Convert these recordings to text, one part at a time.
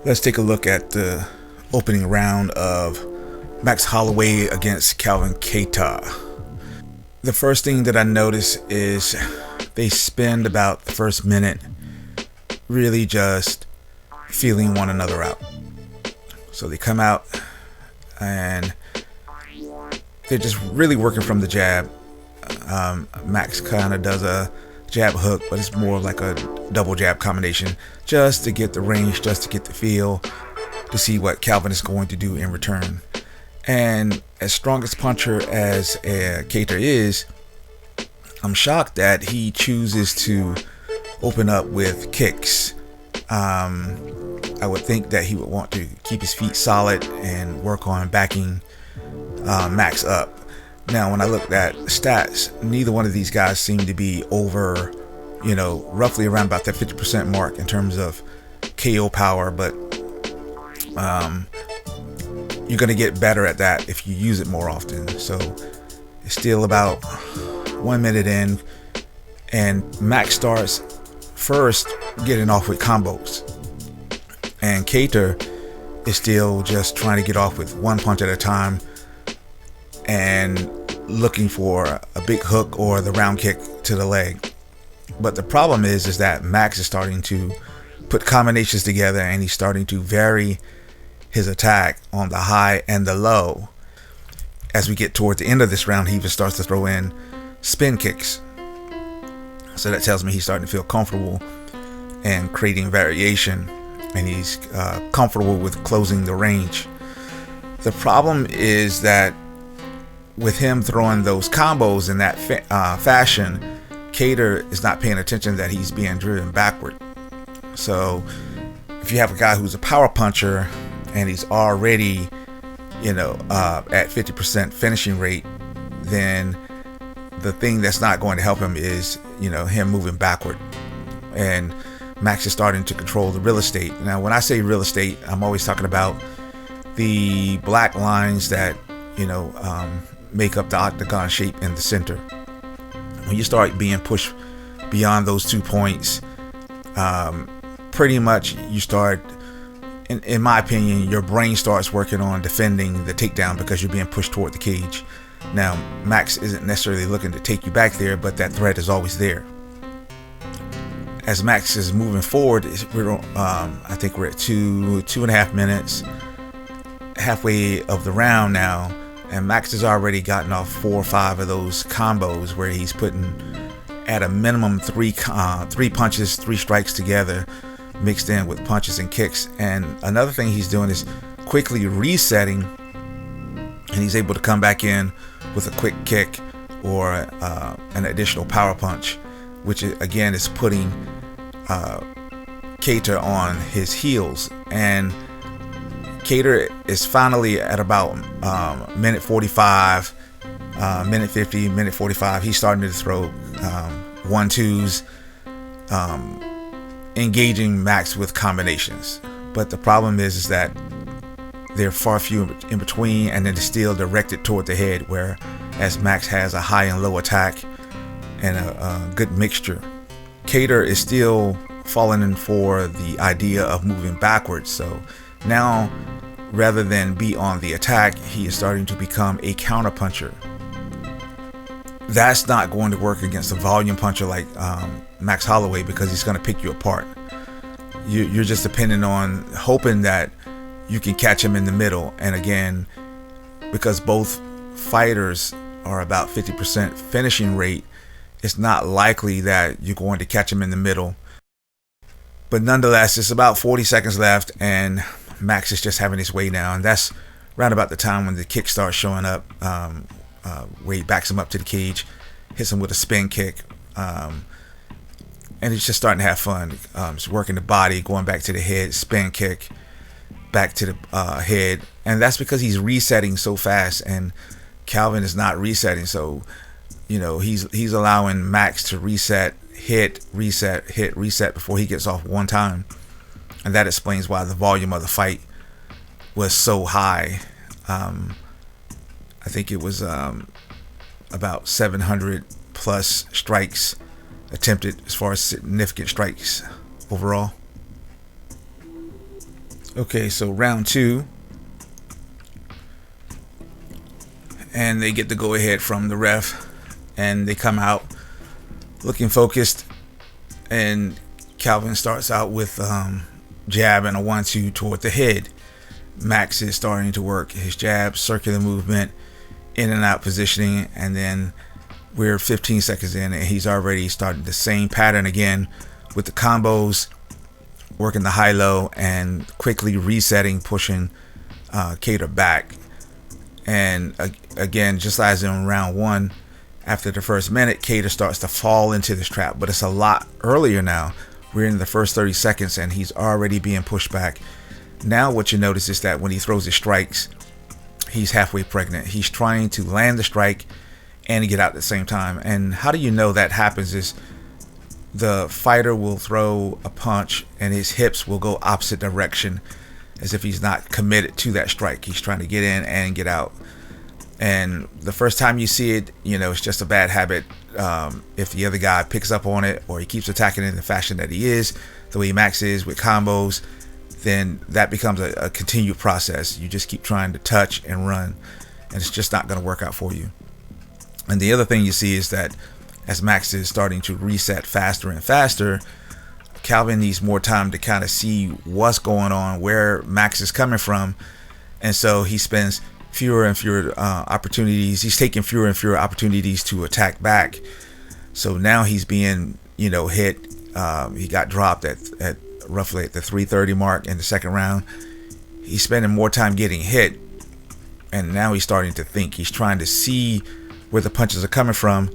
Let's take a look at the opening round of Max Holloway against Calvin Kattar. The first thing that I notice is they spend about the first minute really just feeling one another out. So they come out and they're just really working from the jab. Max kind of does a jab hook, but it's more like a double jab combination just to get the range, just to get the feel, to see what Calvin is going to do in return. And as strong as puncher as Kattar is, I'm shocked that he chooses to open up with kicks. I would think that he would want to keep his feet solid and work on backing Max up. Now, when I looked at stats, neither one of these guys seem to be over, roughly around about that 50% mark in terms of KO power, but you're going to get better at that if you use it more often. So it's still about 1 minute in, and Max starts first getting off with combos, and Kattar is still just trying to get off with one punch at a time and looking for a big hook or the round kick to the leg. But the problem is that Max is starting to put combinations together, and he's starting to vary his attack on the high and the low. As we get towards the end of this round, he even starts to throw in spin kicks. So that tells me he's starting to feel comfortable and creating variation, and he's comfortable with closing the range. The problem is that with him throwing those combos in that fashion, Kattar is not paying attention that he's being driven backward. So if you have a guy who's a power puncher and he's already, at 50% finishing rate, then the thing that's not going to help him is, him moving backward. And Max is starting to control the real estate. Now, when I say real estate, I'm always talking about the black lines that, make up the octagon shape in the center. When you start being pushed beyond those 2 points, pretty much you start, in my opinion, your brain starts working on defending the takedown because you're being pushed toward the cage. Now, Max isn't necessarily looking to take you back there, but that threat is always there. As Max is moving forward, I think we're at 2.5 minutes, halfway of the round now, and Max has already gotten off 4 or 5 of those combos where he's putting at a minimum three punches, 3 strikes together, mixed in with punches and kicks. And another thing he's doing is quickly resetting, and he's able to come back in with a quick kick or an additional power punch, which again is putting Kattar on his heels. And Kattar is finally at about minute 45, minute 50, minute 45. He's starting to throw 1-2s, engaging Max with combinations. But the problem is that they're far few in between, and then still directed toward the head, whereas Max has a high and low attack and a good mixture. Kattar is still falling in for the idea of moving backwards. So now, rather than be on the attack, he is starting to become a counter puncher. That's not going to work against a volume puncher like Max Holloway, because he's going to pick you apart. You're just dependent on hoping that you can catch him in the middle. And again, because both fighters are about 50% finishing rate, it's not likely that you're going to catch him in the middle. But nonetheless, it's about 40 seconds left, and Max is just having his way now. And that's around about the time when the kick starts showing up, where he backs him up to the cage, hits him with a spin kick, and he's just starting to have fun. He's working the body, going back to the head, spin kick, back to the head. And that's because he's resetting so fast, and Calvin is not resetting. So, he's allowing Max to reset, hit, reset before he gets off one time. And that explains why the volume of the fight was so high. I think it was about 700 plus strikes attempted as far as significant strikes overall. Okay, so round two, and they get the go ahead from the ref, and they come out looking focused, and Calvin starts out with jab and a 1-2 toward the head. Max is starting to work his jab, circular movement, in and out positioning, and then we're 15 seconds in and he's already started the same pattern again with the combos, working the high-low and quickly resetting, pushing Kattar back. And again, just as in round one, after the first minute, Kattar starts to fall into this trap, but it's a lot earlier now. We're in the first 30 seconds and he's already being pushed back. Now what you notice is that when he throws his strikes, he's halfway pregnant. He's trying to land the strike and get out at the same time. And how do you know that happens is the fighter will throw a punch and his hips will go opposite direction, as if he's not committed to that strike. He's trying to get in and get out. And the first time you see it, it's just a bad habit. If the other guy picks up on it or he keeps attacking in the fashion that he is, the way Max is with combos, then that becomes a continued process. You just keep trying to touch and run, and it's just not going to work out for you. And the other thing you see is that as Max is starting to reset faster and faster, Calvin needs more time to kind of see what's going on, where Max is coming from. And so he spends fewer and fewer opportunities. He's taking fewer and fewer opportunities to attack back. So now he's being, hit. He got dropped at roughly at the 3:30 mark in the second round. He's spending more time getting hit. And now he's starting to think. He's trying to see where the punches are coming from,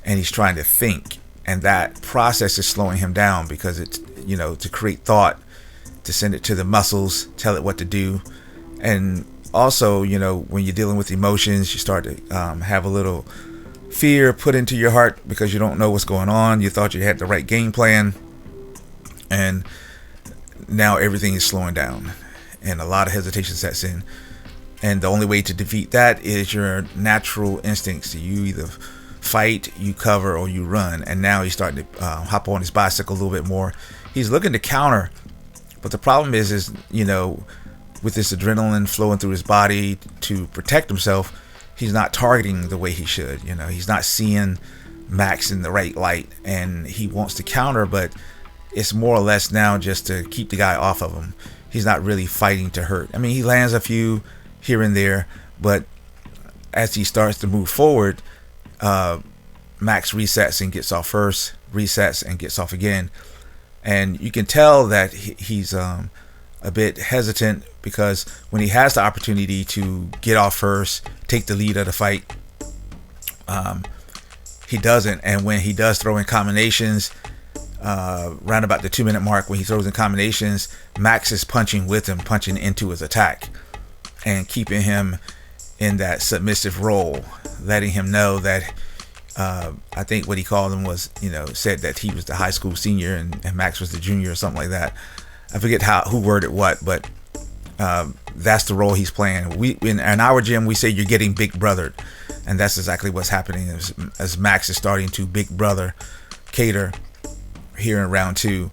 and he's trying to think. And that process is slowing him down because it's, to create thought, to send it to the muscles, tell it what to do. And also, when you're dealing with emotions, you start to have a little fear put into your heart because you don't know what's going on. You thought you had the right game plan, and now everything is slowing down and a lot of hesitation sets in. And the only way to defeat that is your natural instincts. You either fight, you cover, or you run. And now he's starting to hop on his bicycle a little bit more. He's looking to counter, but the problem is with this adrenaline flowing through his body to protect himself, he's not targeting the way he should. He's not seeing Max in the right light, and he wants to counter, but it's more or less now just to keep the guy off of him. He's not really fighting to hurt. I mean, he lands a few here and there, but as he starts to move forward, Max resets and gets off first, resets and gets off again. And you can tell that he's a bit hesitant because when he has the opportunity to get off first, take the lead of the fight, he doesn't. And when he does throw in combinations, round about the 2-minute mark, when he throws in combinations, Max is punching with him, punching into his attack and keeping him in that submissive role, letting him know that I think what he called him was, said that he was the high school senior and Max was the junior or something like that. I forget who worded what, but that's the role he's playing. We in our gym, we say you're getting big brothered, and that's exactly what's happening as Max is starting to big brother Kattar here in round two,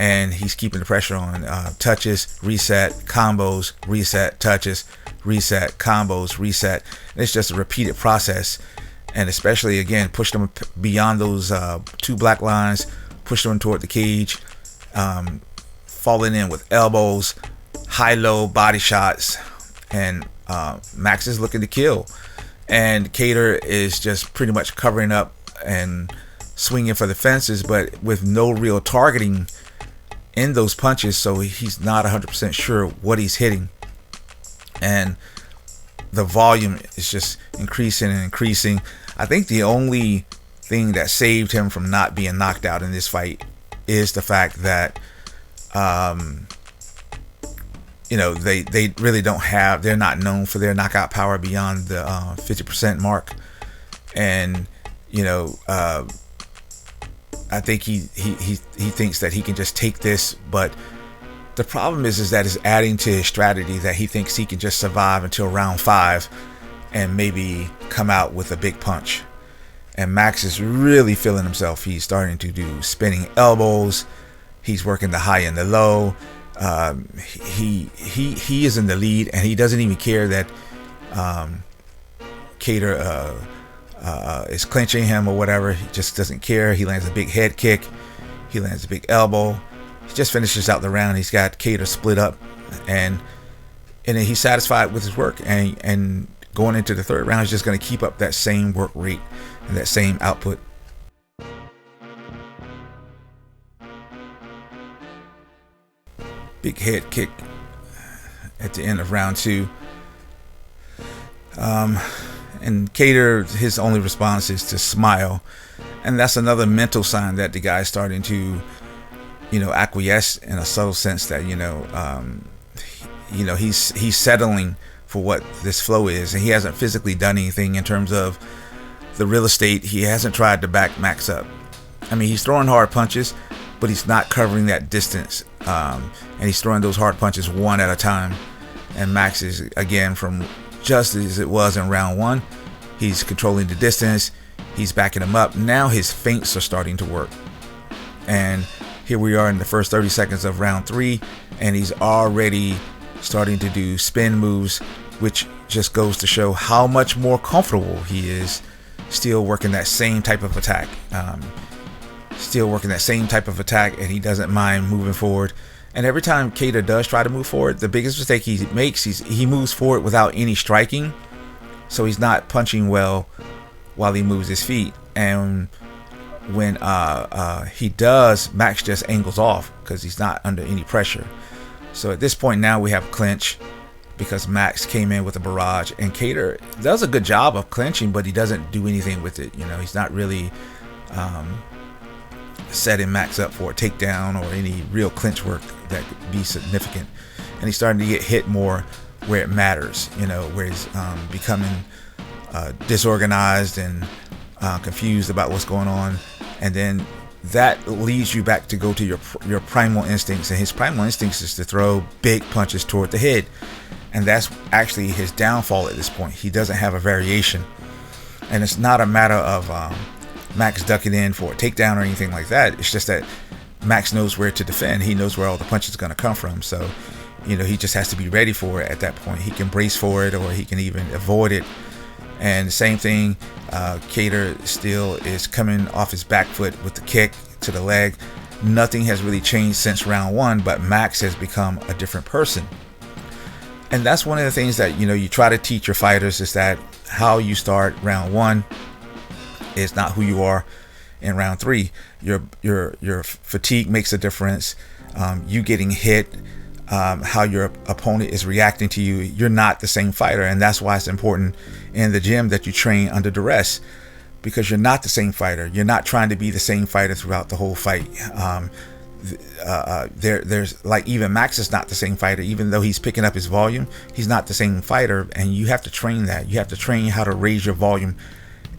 and he's keeping the pressure on. Touches, reset, combos, reset, touches, reset, combos, reset. And it's just a repeated process, and especially again push them beyond those 2 black lines, push them toward the cage, falling in with elbows, high-low body shots, and Max is looking to kill, and Kattar is just pretty much covering up and swinging for the fences, but with no real targeting in those punches, so he's not 100% sure what he's hitting, and the volume is just increasing and increasing. I think the only thing that saved him from not being knocked out in this fight is the fact that they really don't have, they're not known for their knockout power beyond the 50% mark, and I think he thinks that he can just take this, but the problem is that it's adding to his strategy that he thinks he can just survive until round 5 and maybe come out with a big punch. And Max is really feeling himself. He's starting to do spinning elbows. He's working the high and the low. He is in the lead, and he doesn't even care that Kattar is clinching him or whatever. He just doesn't care. He lands a big head kick. He lands a big elbow. He just finishes out the round. He's got Kattar split up, and he's satisfied with his work. And going into the third round, he's just going to keep up that same work rate and that same output. Big head kick at the end of round 2. And Kattar, his only response is to smile. And that's another mental sign that the guy's starting to, acquiesce in a subtle sense that, he's settling for what this flow is. And he hasn't physically done anything in terms of the real estate. He hasn't tried to back Max up. I mean, he's throwing hard punches, but he's not covering that distance. And he's throwing those hard punches one at a time. And Max is, again, from just as it was in round 1, he's controlling the distance. He's backing him up. Now his feints are starting to work. And here we are in the first 30 seconds of round 3, and he's already starting to do spin moves, which just goes to show how much more comfortable he is still working that same type of attack. And he doesn't mind moving forward. And every time Kattar does try to move forward, the biggest mistake he makes is he moves forward without any striking. So he's not punching well while he moves his feet. And when he does, Max just angles off because he's not under any pressure. So at this point now we have clinch because Max came in with a barrage, and Kattar does a good job of clinching, but he doesn't do anything with it. He's not really setting Max up for a takedown or any real clinch work that could be significant. And he's starting to get hit more where it matters, where he's becoming disorganized and confused about what's going on. And then that leads you back to go to your primal instincts. And his primal instincts is to throw big punches toward the head. And that's actually his downfall at this point. He doesn't have a variation. And it's not a matter of Max ducking in for a takedown or anything like that. It's just that Max knows where to defend. He knows where all the punches are going to come from. So, he just has to be ready for it at that point. He can brace for it, or he can even avoid it. And the same thing, Kattar still is coming off his back foot with the kick to the leg. Nothing has really changed since round 1, but Max has become a different person. And that's one of the things that, you try to teach your fighters, is that how you start round 1 is not who you are in round 3. Your fatigue makes a difference. You getting hit, how your opponent is reacting to you. You're not the same fighter, and that's why it's important in the gym that you train under duress, because you're not the same fighter. You're not trying to be the same fighter throughout the whole fight. There's like, even Max is not the same fighter. Even though he's picking up his volume, he's not the same fighter, and you have to train that. You have to train how to raise your volume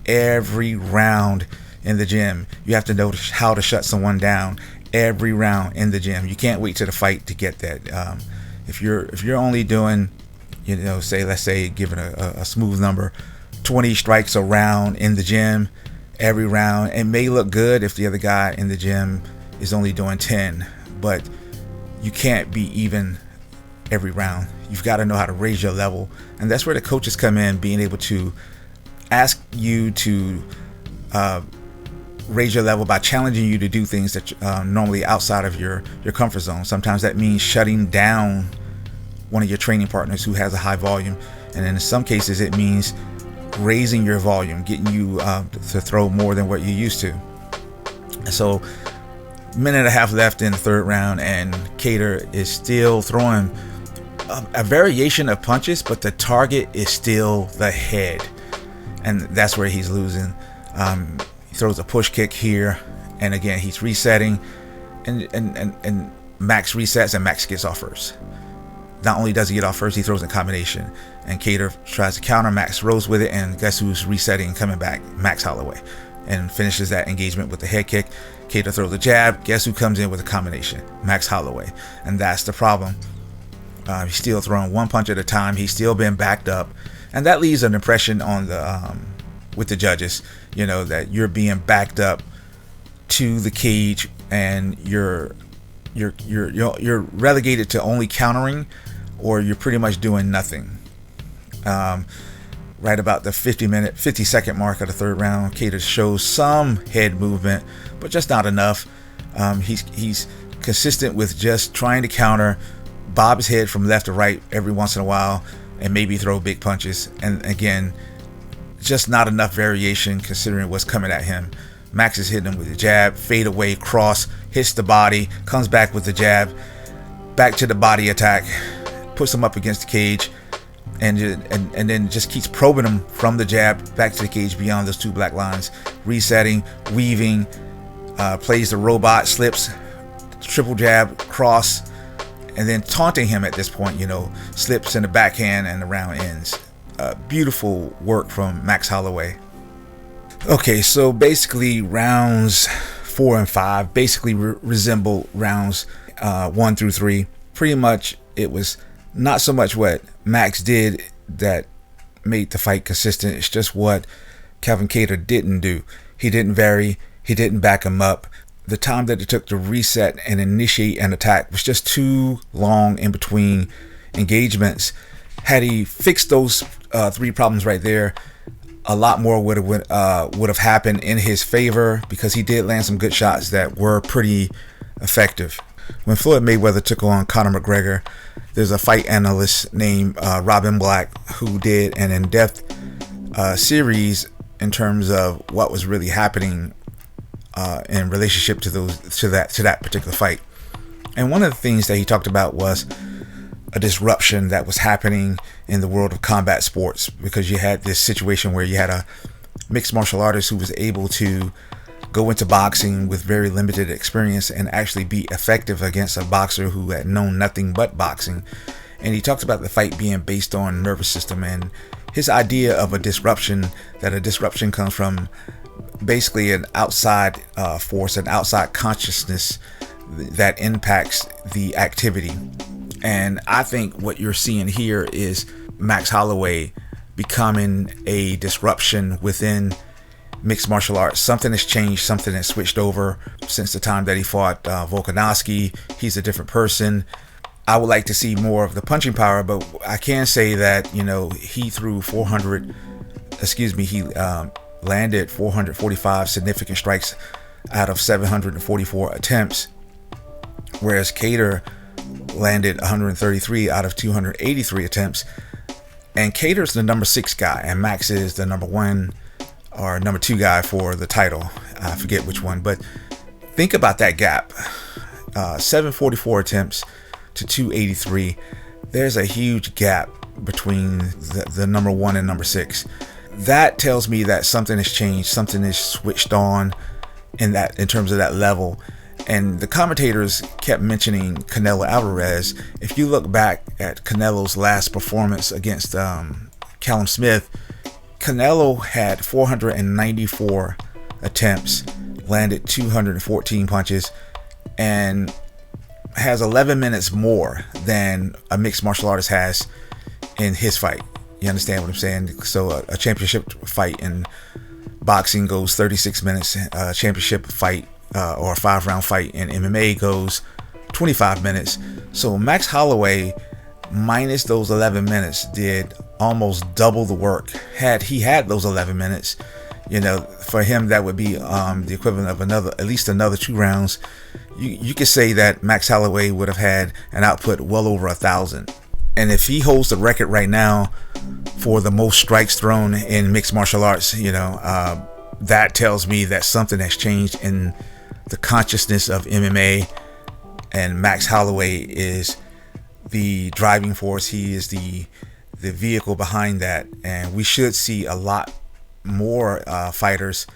every round in the gym. You have to know how to shut someone down every round in the gym. You can't wait to the fight to get that. If you're only doing, let's say giving a smooth number, 20 strikes a round in the gym every round, it may look good if the other guy in the gym is only doing 10, but you can't be even every round. You've got to know how to raise your level, and that's where the coaches come in, being able to ask you to raise your level by challenging you to do things that normally outside of your comfort zone. Sometimes that means shutting down one of your training partners who has a high volume, and in some cases it means raising your volume, getting you to throw more than what you used to. So, minute and a half left in the third round, and Kattar is still throwing a variation of punches, but the target is still the head, and that's where he's losing. He throws a push kick here, and again he's resetting, and Max resets, and Max gets off first. Not only does he get off first, he throws a combination, and Kattar tries to counter. Max rolls with it, and guess who's resetting and coming back? Max Holloway, and finishes that engagement with the head kick. Kattar throws a jab. Guess who comes in with a combination? Max Holloway, and that's the problem. He's still throwing one punch at a time. He's still been backed up, and that leaves an impression on the with the judges, that you're being backed up to the cage, and you're you're relegated to only countering, or you're pretty much doing nothing. Right about the 50-second mark of the third round, Kattar shows some head movement, but just not enough. He's consistent with just trying to counter, bob his head from left to right every once in a while, and maybe throw big punches. And again, just not enough variation considering what's coming at him. Max is hitting him with a jab, fade away, cross, hits the body, comes back with the jab, back to the body attack, puts him up against the cage, and then just keeps probing him from the jab back to the cage beyond those two black lines, resetting, weaving, plays the robot, slips, triple jab, cross, and then taunting him at this point, slips in the backhand and the round ends. Beautiful work from Max Holloway. Okay, so basically rounds 4 and 5 basically resemble rounds 1 through 3. Pretty much it was not so much what Max did that made the fight consistent. It's just what Calvin Kattar didn't do. He didn't vary. He didn't back him up. The time that it took to reset and initiate an attack was just too long in between engagements. Had he fixed those 3 problems right there, a lot more would have happened in his favor, because he did land some good shots that were pretty effective. When Floyd Mayweather took on Conor McGregor, there's a fight analyst named Robin Black who did an in-depth series in terms of what was really happening in relationship to that particular fight. And one of the things that he talked about was a disruption that was happening in the world of combat sports, because you had this situation where you had a mixed martial artist who was able to go into boxing with very limited experience and actually be effective against a boxer who had known nothing but boxing. And he talked about the fight being based on nervous system, and his idea of a disruption comes from basically an outside force, an outside consciousness that impacts the activity. And I think what you're seeing here is Max Holloway becoming a disruption within mixed martial arts. Something has changed, something has switched over since the time that he fought Volkanovski. He's a different person. I would like to see more of the punching power, but I can say that, he threw he landed 445 significant strikes out of 744 attempts, whereas Kattar landed 133 out of 283 attempts. And Kattar's the number 6 guy, and Max is the number 1 or number 2 guy for the title. I forget which one, but think about that gap. 744 attempts to 283. There's a huge gap between the number 1 and number 6. That tells me that something has changed, something is switched on in terms of that level. And the commentators kept mentioning Canelo Alvarez. If you look back at Canelo's last performance against Callum Smith, Canelo had 494 attempts, landed 214 punches, and has 11 minutes more than a mixed martial artist has in his fight. You understand what I'm saying? So a championship fight in boxing goes 36 minutes. A championship fight or a 5-round fight in MMA goes 25 minutes. So Max Holloway, minus those 11 minutes, did almost double the work. Had he had those 11 minutes, for him that would be the equivalent of at least another 2 rounds. You could say that Max Holloway would have had an output well over 1,000. And if he holds the record right now for the most strikes thrown in mixed martial arts, that tells me that something has changed in the consciousness of MMA, and Max Holloway is the driving force. He is the vehicle behind that, and we should see a lot more fighters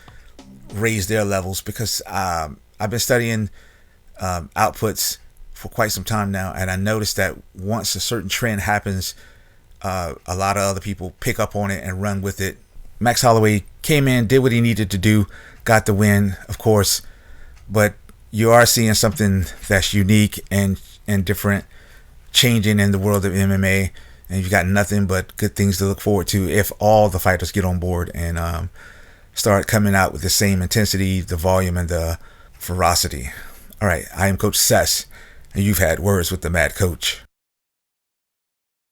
raise their levels, because I've been studying outputs for quite some time now, and I noticed that once a certain trend happens, a lot of other people pick up on it and run with it. Max Holloway came in, did what he needed to do, got the win, of course, but you are seeing something that's unique and different changing in the world of MMA, and you've got nothing but good things to look forward to if all the fighters get on board and start coming out with the same intensity, the volume, and the ferocity. All right, I am Coach Sess, and you've had words with the mad coach.